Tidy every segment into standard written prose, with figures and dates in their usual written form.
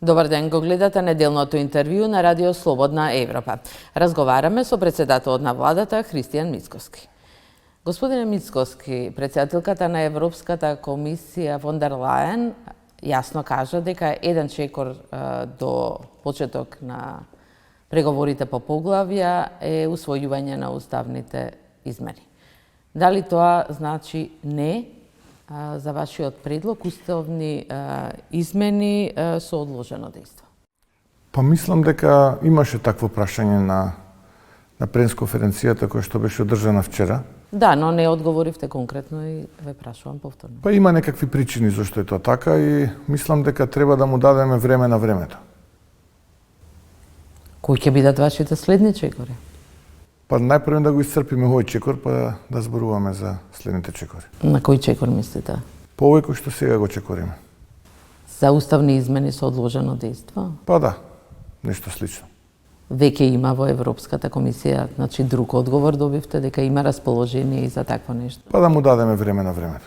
Добар ден, го гледате неделното интервју на Радио Слободна Европа. Разговараме со председателот на владата Христијан Мицкоски. Господине Мицкоски, председателката на Европската комисија фон дер Лајен јасно кажа дека еден чекор до почеток на преговорите по поглавја е усвојување на уставните измени. Дали тоа значи не за вашиот предлог уставни измени со одложено дејство? Па мислам дека имаше такво прашање на пресконференцијата која што беше одржана вчера. Да, но не одговоривте конкретно и ве прашувам повторно. Па има некакви причини зашто е тоа така и мислам дека треба да му дадеме време на времето. Кои ќе бидат вашите следни чекори? Па најпрво да го исцрпиме овој чекор, па да зборуваме за следните чекори. На кој чекор мислите? По овој кој што сега го чекориме. За уставни измени со одложено дејство? Па да, нешто слично. Веќе има во Европската комисија, значи друг одговор добивте дека има расположение и за такво нешто? Па да му дадеме време на времето.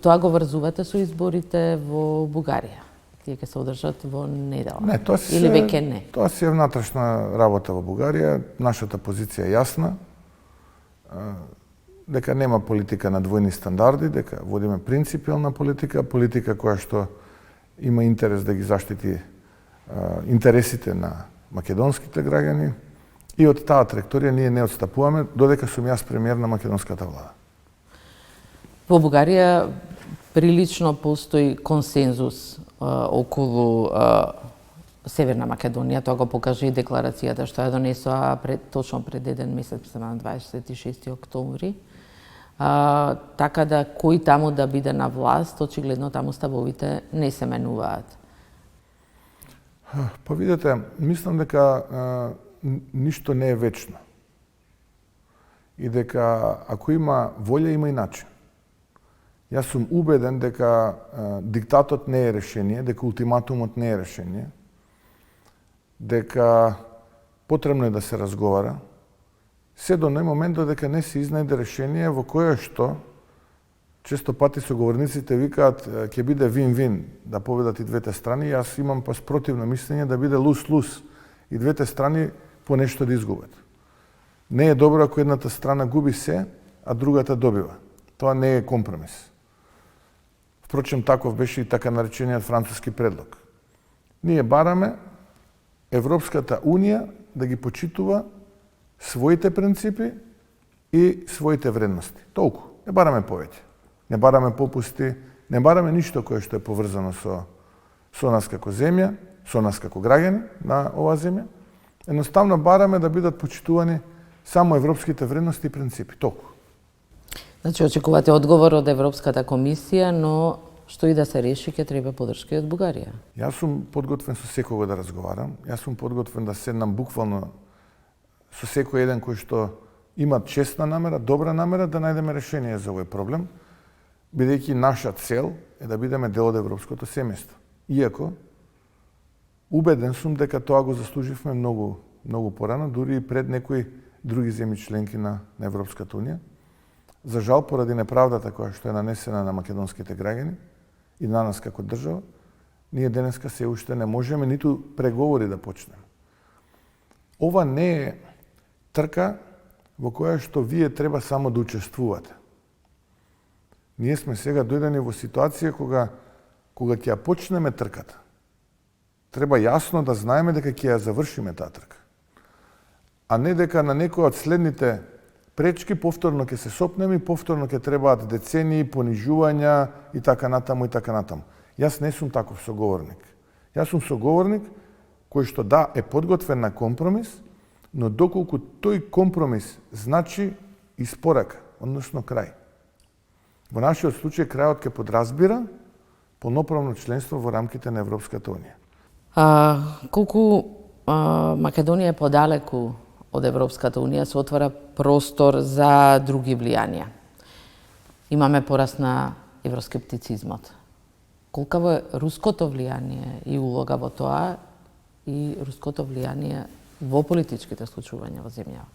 Тоа го врзувате со изборите во Бугарија? Тие ќе се одржат во недела? Не, тоа Или веќе не? Тоа си е внатрешна работа во Бугарија. Нашата позиција е јасна. Дека нема политика на двојни стандарди, дека водиме принципиална политика, политика која што има интерес да ги заштити интересите на македонските граѓани и од таа траекторија ние не отстапуваме додека сум јас премиер на македонската влада. Во Бугарија прилично постои консензус околу Северна Македонија, тоа го покажа и декларацијата што ја донесоа точно пред еден месец, на 26 октомври. Така да кој таму да биде на власт, очигледно таму ставовите не се менуваат. Па видете, мислам дека ништо не е вечно. И дека ако има волја, има и начин. Јас сум убеден дека диктатот не е решение, дека ултиматумот не е решение, дека потребно е да се разговара, се до оној момент додека не се изнајде решение во кое што често пати соговорниците викаат ќе биде вин-вин, да победат и двете страни. Јас имам па спротивно мислење да биде лус-лус и двете страни по нешто да изгубат. Не е добро ако едната страна губи се, а другата добива. Тоа не е компромис. Впрочем, таков беше и така наречениот француски предлог. Ние бараме Европската Унија да ги почитува своите принципи и своите вредности. Толку. Не бараме повеќе. Не бараме попусти, не бараме ништо кое што е поврзано со нас како земја, со нас како граѓани на оваа земја. Едноставно бараме да бидат почитувани само европските вредности и принципи. Толку. Значи, очекувате одговор од Европската комисија, но што и да се реши, ќе треба поддршка и од Бугарија. Јас сум подготвен со секого да разговарам. Јас сум подготвен да седнам буквално со секој еден кој што има честна намера, добра намера да најдеме решение за овој проблем, бидејќи наша цел е да бидеме дел од европското семејство. Иако, убеден сум дека тоа го заслуживме многу порано, дури и пред некои други земји членки на Европската Унија. За жал, поради неправдата која што е нанесена на македонските граѓани и на нас како држава, ние денеска се уште не можеме ниту преговори да почнеме. Ова не е трка во која што вие треба само да учествувате. Ние сме сега дојдени во ситуација кога ќе ја почнеме трката. Треба јасно да знаеме дека ќе ја завршиме таа трка. А не дека на некој од следните пречки повторно ќе се сопнеме и повторно ќе требаат децении, понижувања и така натаму и така натаму. Јас не сум таков соговорник. Јас сум соговорник кој што да е подготвен на компромис, но доколку тој компромис значи испорака, односно крај. Во нашиот случај крајот ќе подразбира полноправно членство во рамките на Европската Унија. Колку Македонија е подалеку од Европската Унија, се отвара простор за други влијанија. Имаме пораст на евроскептицизмот. Колкаво е руското влијание и улога во тоа и руското влијание во политичките случувања во земјава?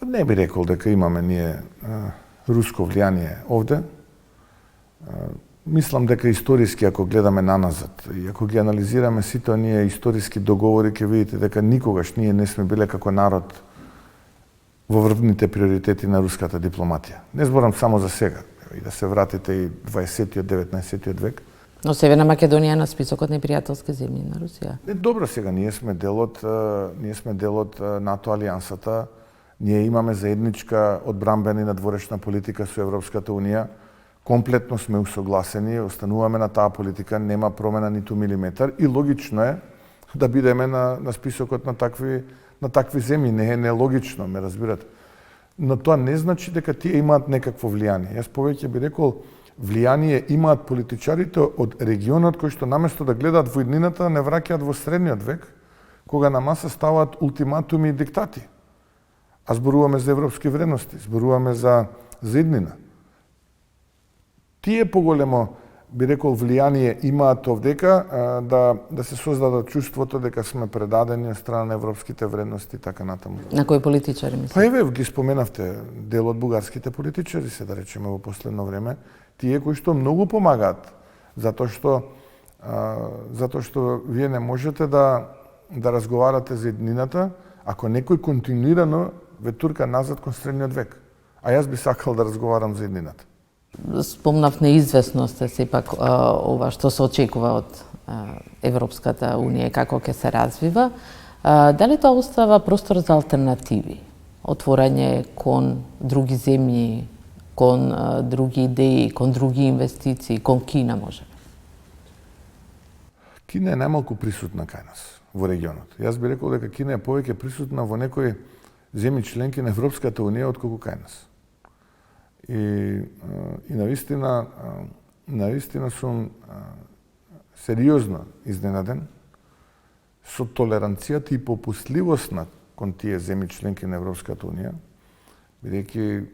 Па не би рекол дека имаме ние руско влијание овде. Мислам дека историски, ако гледаме наназад и ако ги анализираме сите оние историски договори, ќе видите дека никогаш ние не сме биле како народ во врвните приоритети на руската дипломатија. Не зборам само за сега, и да се вратите и 20-тиот, 19-тиот век. Но Северна Македонија е на списокот непријателски земји на Русија. Добро, сега ние сме дел од НАТО алијансата. Ние имаме заедничка одбранбена и надворешна политика со Европската унија. Комплетно сме усогласени, остануваме на таа политика, нема промена ниту милиметар и логично е да бидеме на списокот на такви земји. Не е нелогично, ме разбирате. Но тоа не значи дека тие имаат некакво влијание. Јас повеќе би рекол, влијание имаат политичарите од регионот кои што наместо да гледаат во иднината, не враќаат во средниот век, кога на маса ставаат ултиматуми и диктати. А зборуваме за европски вредности, зборуваме за иднина. Тие поголемо, би рекол, влијание имаат овдека да се создадат чувството дека сме предадени од страна на европските вредности и така натаму. На кои политичари мислите? Па еве, ги споменавте, дел од бугарските политичари се, да речеме, во последно време, тие кои што многу помагаат, затоа што вие не можете да разговарате за иднината ако некој континуирано ве турка назад кон средниот век. А јас би сакал да разговарам за иднината. Спомнав неизвестност е сепак ова што се очекува од Европската унија како ќе се развива. Дали тоа остава простор за алтернативи? Отворање кон други земји, кон други идеи, кон други инвестиции, кон Кина може? Кина е најмалку присутна кај нас во регионот. Јас би рекол дека Кина е повеќе присутна во некои земји членки на Европската унија отколку кај нас. И навистина сум сериозно изненаден со толеранцијата и попустливоста кон тие земји членки на Европската унија, бидејќи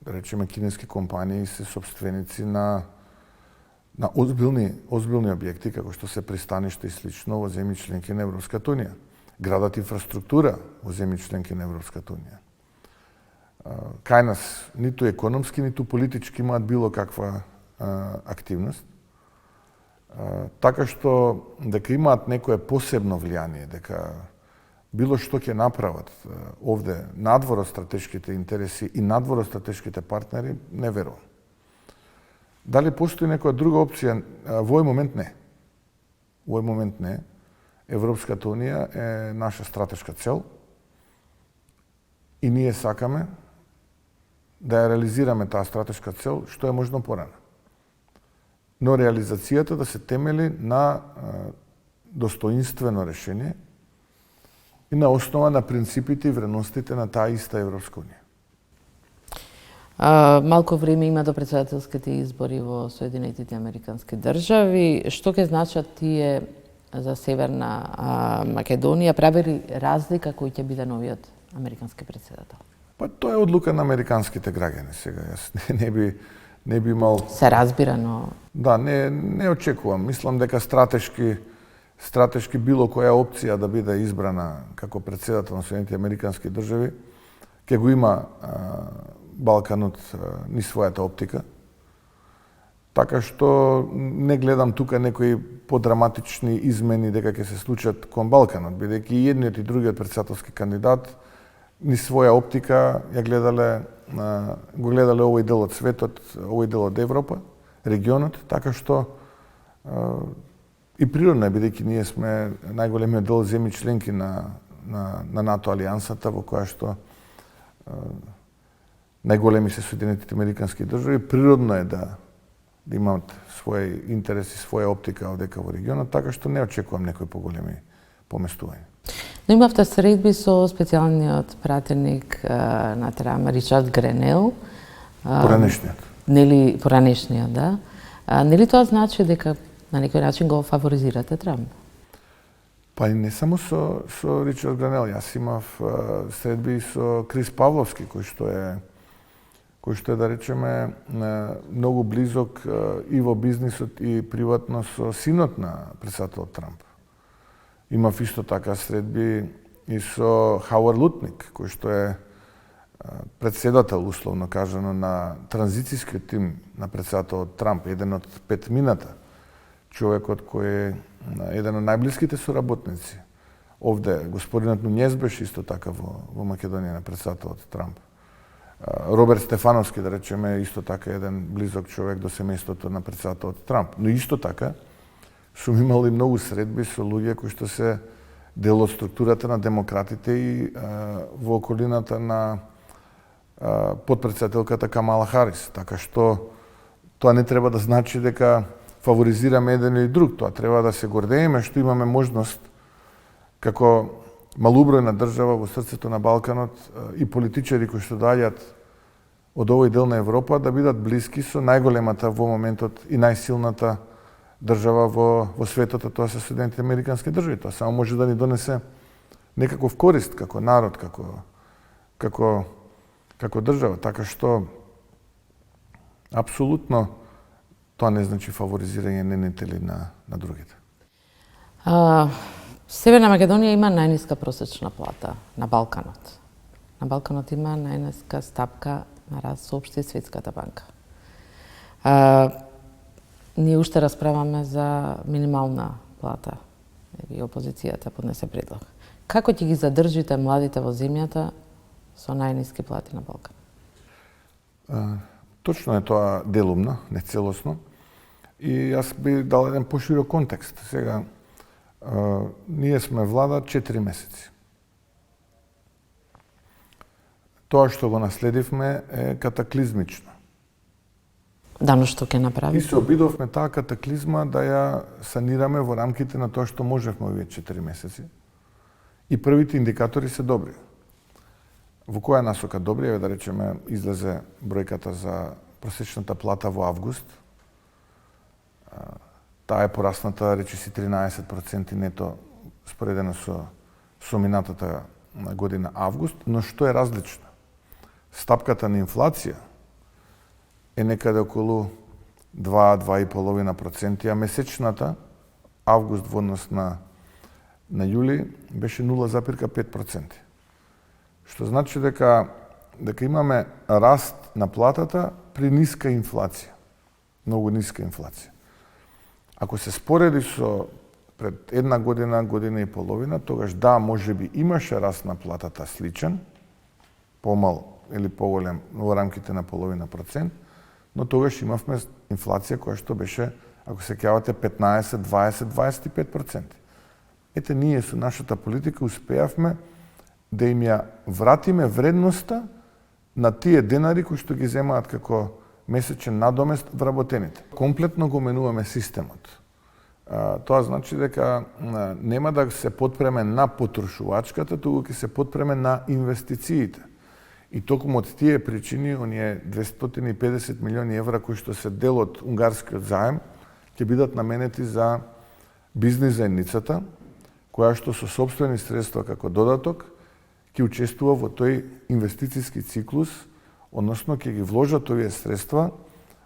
да речеме кинески компании се собственици на озбилни објекти како што се пристаништа и слично во земји членки на Европската унија. Градат инфраструктура во земји членки на Европската унија. Кај нас ниту економски, ниту политички имаат било каква активност. Така што дека имаат некое посебно влијание, дека било што ќе направат овде надвор од стратешките интереси и надвор од стратешките партнери, не верувам. Дали постои некоја друга опција? Во овој момент не. Во овој момент не. Европската унија е наша стратешка цел и ние сакаме да ја реализираме таа стратешка цел што е можно порано. Но реализацијата да се темели на достоинствено решение и на основа на принципите и вредностите на таа иста Европска унија. Малку време има до претседателските избори во Соединетите Американски држави. Што ќе значат тие за Северна Македонија? Прави ли разлика кој ќе биде новиот американски претседател? Па тоа е одлука на американските граѓани сега. Јас не би имал... Се разбира, но... Да, не очекувам. Мислам дека стратешки било која опција да биде избрана како претседател на Соединетите Американски држави, ќе го има Балканот ни својата оптика. Така што не гледам тука некои подраматични измени дека ќе се случат кон Балканот, бидејќи и едниот и другиот претседателски кандидат ни своја оптика го гледале овој дел од светот, овој дел од Европа, регионот, така што и природно е, бидејќи ние сме најголемиот дел земји членки на НАТО алијансата, во која што најголеми се Соединетите Американски држави, природно е да имаат свој интерес и своја оптика овдека во регионот, така што не очекувам некои поголеми поместувања. Но имавте средби со специјалниот пратеник на Трамп, Ричард Гренел. Поранешниот. Нели поранешниот, да. Нели тоа значи дека на некој начин го фаворизирате Трамп? Па и не само со Ричард Гренел, јас имав средби со Крис Павловски, кој што е да речеме многу близок и во бизнисот и приватно со синот на претседателот Трамп. Имав исто така средби и со Хауард Лутник, кој што е председател, условно кажано, на транзицијскиот тим на председателот Трамп, еден од петмината, човекот кој е еден од најблиските соработници. Овде господинот Нунез беше исто така во Македонија на председателот Трамп. Роберт Стефановски, да речеме, исто така еден близок човек до семејството на председателот Трамп. Но исто така сум имал и многу средби со луѓе кои што се дел од структурата на демократите и во околината на подпредседателката Камала Харис. Така што тоа не треба да значи дека фаворизираме еден или друг. Тоа треба да се гордееме што имаме можност како малубројна држава во срцето на Балканот и политичари кои што доаѓаат од овој дел на Европа да бидат блиски со најголемата во моментот и најсилната држава во светот, а тоа се Соединетите американски држави. Тоа само може да ни донесе некаков корист како народ, како држава. Така што апсолутно тоа не значи фаворизирање нените или на другите. Северна Македонија има најниска просечна плата на Балканот. На Балканот има најниска стапка на раст, соопшти Светската банка. Ние уште расправаме за минимална плата. И опозицијата поднесе предлог. Како ќе ги задржите младите во земјата со најниски плати на Балкан? Точно е тоа делумно, не целосно. И јас би дал еден поширок контекст. Сега, ние сме влада 4 месеци. Тоа што го наследивме е катаклизмично. Дано што ќе направи? И се обидовме таа катаклизма да ја санираме во рамките на тоа што можевме овие 4 месеци. И првите индикатори се добри. Во која насока добри? Еве да речеме, излезе бројката за просечната плата во август. Таа е порасната, речиси 13% нето споредено со минатата година август, но што е различно? Стапката на инфлација е некаде околу 2-2,5%, а месечната август во однос на јули беше 0,5%. Што значи дека имаме раст на платата при ниска инфлација. Многу ниска инфлација. Ако се спореди со пред една година, година и половина, тогаш да, можеби имаше раст на платата сличен, помал или поголем во рамките на половина процент, но тогаш имавме инфлација која што беше, ако се сеќавате, 15, 20, 25%. Ете, ние со нашата политика успеавме да им ја вратиме вредноста на тие денари кои што ги земаат како месечен надомест вработените. Комплетно го менуваме системот. Тоа значи дека нема да се потпреме на потрошувачката, туку ќе се потпреме на инвестициите. И токму од тие причини, оние 250 милиони евра кои што се дел од унгарскиот заем, ќе бидат наменети за бизнис заедницата, која што со сопствени средства како додаток ќе учествува во тој инвестицијски циклус, односно ќе ги вложат овие средства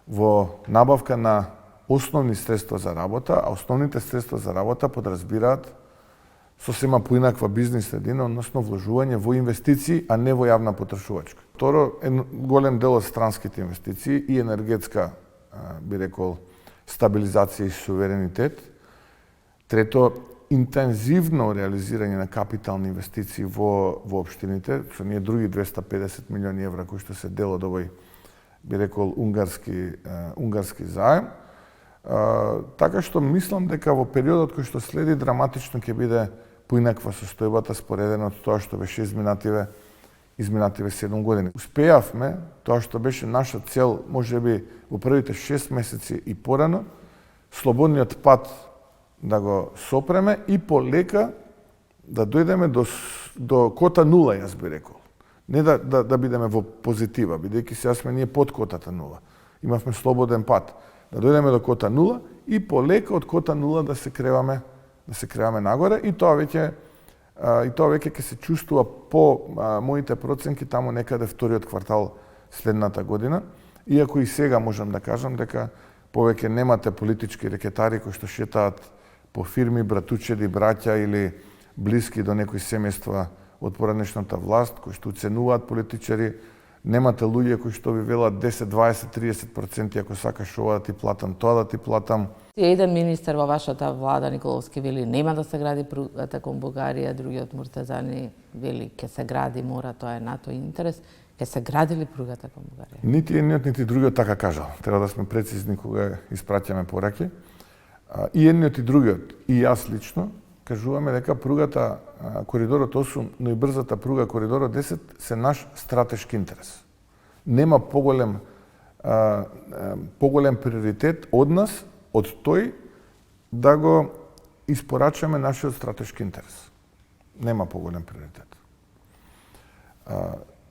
во набавка на основни средства за работа, а основните средства за работа подразбираат сосема поинаква бизнис средина, односно вложување во инвестиции, а не во јавна потрошувачка. Второ, голем дел од странските инвестиции и енергетска, би рекол, стабилизација и суверенитет. Трето, интензивно реализирање на капитални инвестиции во општините, со ние други 250 милиони евра кои што се дел од овој, би рекол, унгарски заем. Така што мислам дека во периодот кој што следи драматично ќе биде поинаква состојбата споредено од тоа што беше изминативе 7 години. Успеавме тоа што беше наша цел, можеби во првите 6 месеци и порано, слободниот пат да го сопреме и полека да дојдеме до кота нула, јас би рекол. Не да бидеме во позитива, бидејќи сега сме ние под котата нула. Имавме слободен пат. Да дојдеме до кота нула и полека од кота нула да се креваме нагоре и тоа веќе ќе се чувствува по моите проценки таму некаде вториот квартал следната година, иако и сега можам да кажам дека повеќе немате политички рекетари кои што шетаат по фирми, братучеди, браќа или блиски до некои семејства од поранешната власт, кои што уценуваат политичари. Немате луѓе кои што ви велат 10, 20, 30% ако сакаш ова да ти платам, тоа да ти платам. Еден министер во вашата влада, Николовски, вели нема да се гради пругата кон Бугарија, другиот Муртазани вели ќе се гради, мора, тоа е НАТО интерес. Ќе се гради ли пругата кон Бугарија? Нити едниот, нити другиот така кажал. Треба да сме прецизни кога испраќаме пораки. И едниот и другиот, и јас лично, кажуваме дека пругата коридорот 8, но и брзата пруга коридорот 10 се наш стратешки интерес. Нема поголем приоритет од нас, од тој да го испорачаме нашиот стратешки интерес. Нема поголем приоритет.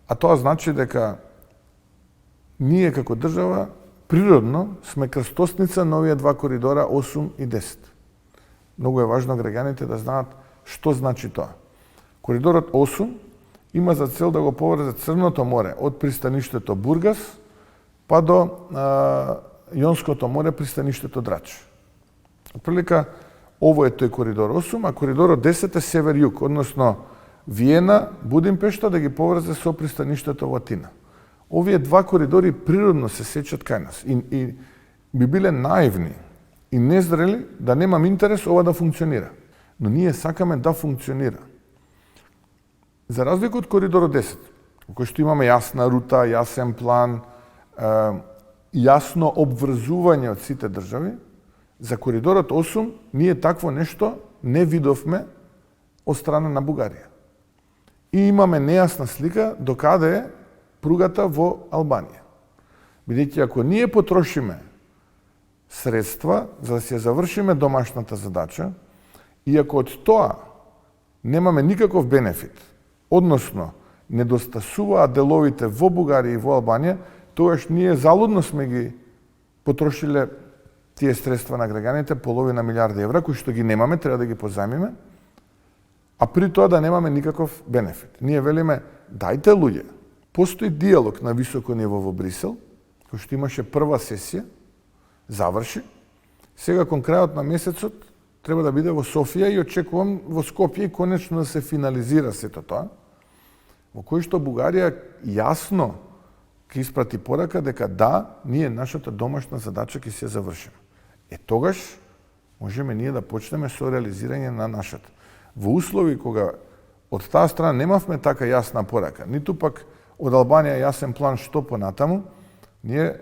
А тоа значи дека ние како држава природно сме крстосница на овие два коридора 8 и 10. Многу е важно граѓаните да знаат што значи тоа. Коридорот 8 има за цел да го поврзе Црното море од пристаништето Бургас па до Јонското море, пристаништето Драч. Отприлика, ово е тој коридор 8, а коридорот 10 е север-југ, односно Виена, Будимпешта да ги поврзе со пристаништето во Атина. Овие два коридори природно се сечат кај нас и би биле наивни и незрели да немам интерес ова да функционира. Но ние сакаме да функционира. За разлика од коридорот 10, кој што имаме јасна рута, јасен план, јасно обврзување од сите држави, за коридорот 8 ние такво нешто не видовме од страна на Бугарија. И имаме нејасна слика до каде е пругата во Албанија. Бидејќи ако ние потрошиме средства за да се завршиме домашната задача и ако од тоа немаме никаков бенефит, односно недостасуваат деловите во Бугарија и во Албанија, тогаш ние залудно сме ги потрошиле тие средства на граѓаните, половина милиарда евра, кои што ги немаме, треба да ги позајмиме, а при тоа да немаме никаков бенефит. Ние велиме, дајте луѓе, постои диалог на високо ниво во Брисел, кој што имаше прва сесија, заврши, сега кон крајот на месецот треба да биде во Софија и очекувам во Скопје конечно да се финализира сето тоа, во кој што Бугарија јасно ќе испрати порака дека да, ние нашата домашна задача ќе се завршиме. Тогаш можеме ние да почнеме со реализирање на нашата. Во услови кога од таа страна немавме така јасна порака, ниту пак од Албанија јасен план што понатаму, ние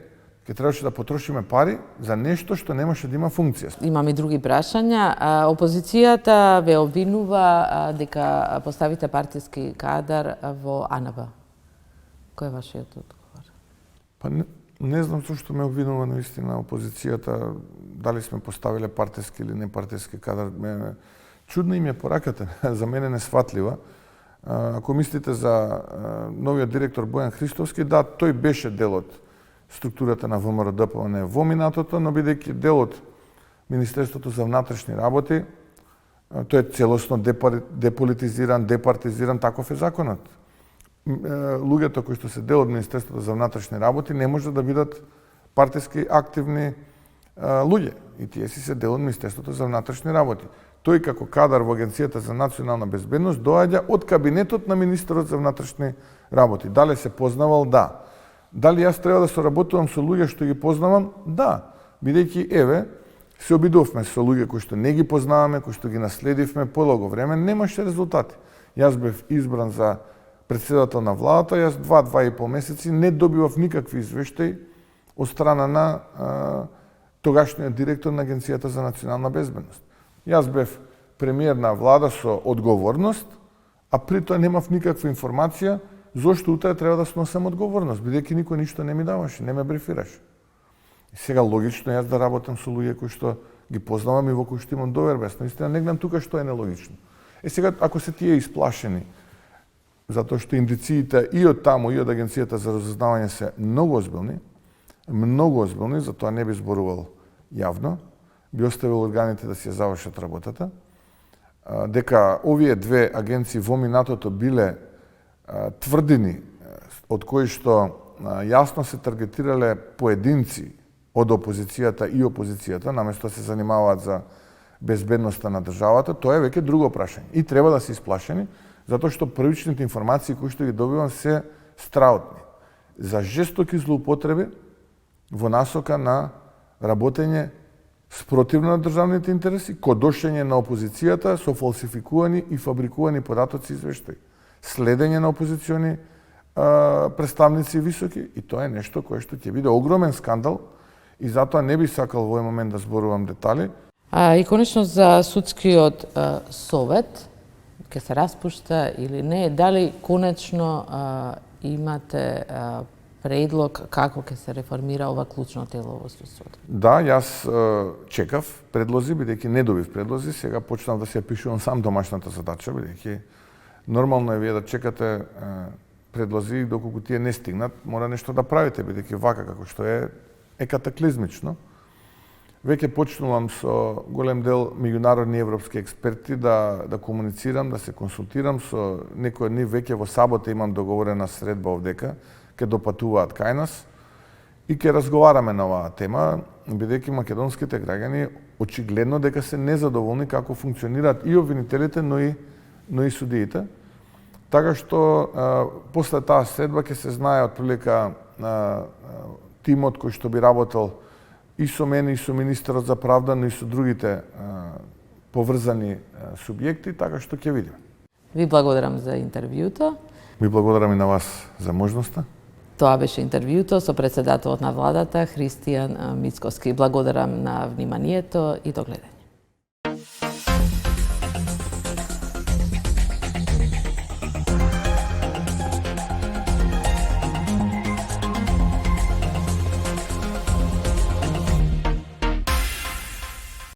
ќе требаше да потрошиме пари за нешто што немаше да има функција. Имам и други прашања. Опозицијата ве обвинува дека поставите партиски кадар во АНБ. Кој е вашиот одговор? Па не знам зашто ме обвинува наистина опозицијата, дали сме поставиле партиски или не партиски кадар. Чудна им е пораката, за мене несфатлива. Ако мислите за новиот директор Бојан Христовски, да, тој беше дел од структурата на ВМРО-ДПМН во минатото, но бидејќи дел од Министерството за внатрешни работи, тој е целосно деполитизиран, департизиран, таков е законот. Луѓето кои што се дел од Министерството за внатрешни работи не може да бидат партиски активни луѓе. И тие си се дел од Министерството за внатрешни работи. Тој како кадар во Агенцијата за национална безбедност доаѓа од кабинетот на министерот за внатрешни работи. Дали се познавал? Да. Дали јас треба да соработувам со луѓе што ги познавам? Да. Бидејќи еве се обидовме со луѓе кои што не ги познаваме, кои што ги наследивме подолго време, немаше резултати. Јас бев избран за председател на владата, јас 2-2,5 месеци не добивав никакви извештаи од страна на тогашниот директор на Агенцијата за национална безбедност. Јас бев премиер на влада со одговорност, а при тоа немав никаква информација зошто утре треба да сносам одговорност, бидејќи никој ништо не ми даваше, не ме брифираше. И сега логично јас да работам со луѓе кои што ги познавам и во кои што имам доверба. Наистина не гледам тука што е нелогично. Сега ако се тие исплашени затоа што индициите и од таму и од Агенцијата за разузнавање се многу озбилни, затоа не би зборувал јавно, би оставил органите да си ја завршат работата, дека овие две агенции во минатото биле тврдини од кои што јасно се таргетирале поединци од опозицијата и опозицијата, наместо да се занимаваат за безбедноста на државата, тоа е веќе друго прашање. И треба да се исплашени, затоа што првичните информации кои што ги добивам се страутни за жестоки злоупотреби во насока на работење спротивно на државните интереси, кодошење на опозицијата со фалсификувани и фабрикувани податоци и извештаи, следење на опозициони представници високи, и тоа е нешто кое што ќе биде огромен скандал и затоа не би сакал во овој момент да зборувам детали. И конечно за судскиот совет, ќе се распушта или не, дали конечно имате предлог како ќе се реформира ова клучно тело во судството? Да, јас чекав предлози, бидејќи не добив предлози, сега почнав да се пишувам сам домашната задача, бидејќи нормално е вие да чекате предлози доколку тие не стигнат, мора нешто да правите, бидејќи вака како што е катаклизмично. Веќе почнувам со голем дел меѓународни европски експерти да комуницирам, да се консултирам со некои од нив. Веќе во сабота имам договорена средба овдека, ќе допатуваат кај нас и ќе разговараме на оваа тема, бидејќи македонските граѓани очигледно дека се незадоволни како функционираат и обвинителите, но и судиите. Така што после таа средба ќе се знае отприлика тимот кој што би работел и со мене, и со министерот за правда, но и со другите поврзани субјекти, така што ќе видиме. Ви благодарам за интервјуто. Ви благодарам и на вас за можноста. Тоа беше интервјуто со председателот на владата Христијан Мицкоски. Благодарам на вниманието и до гледање.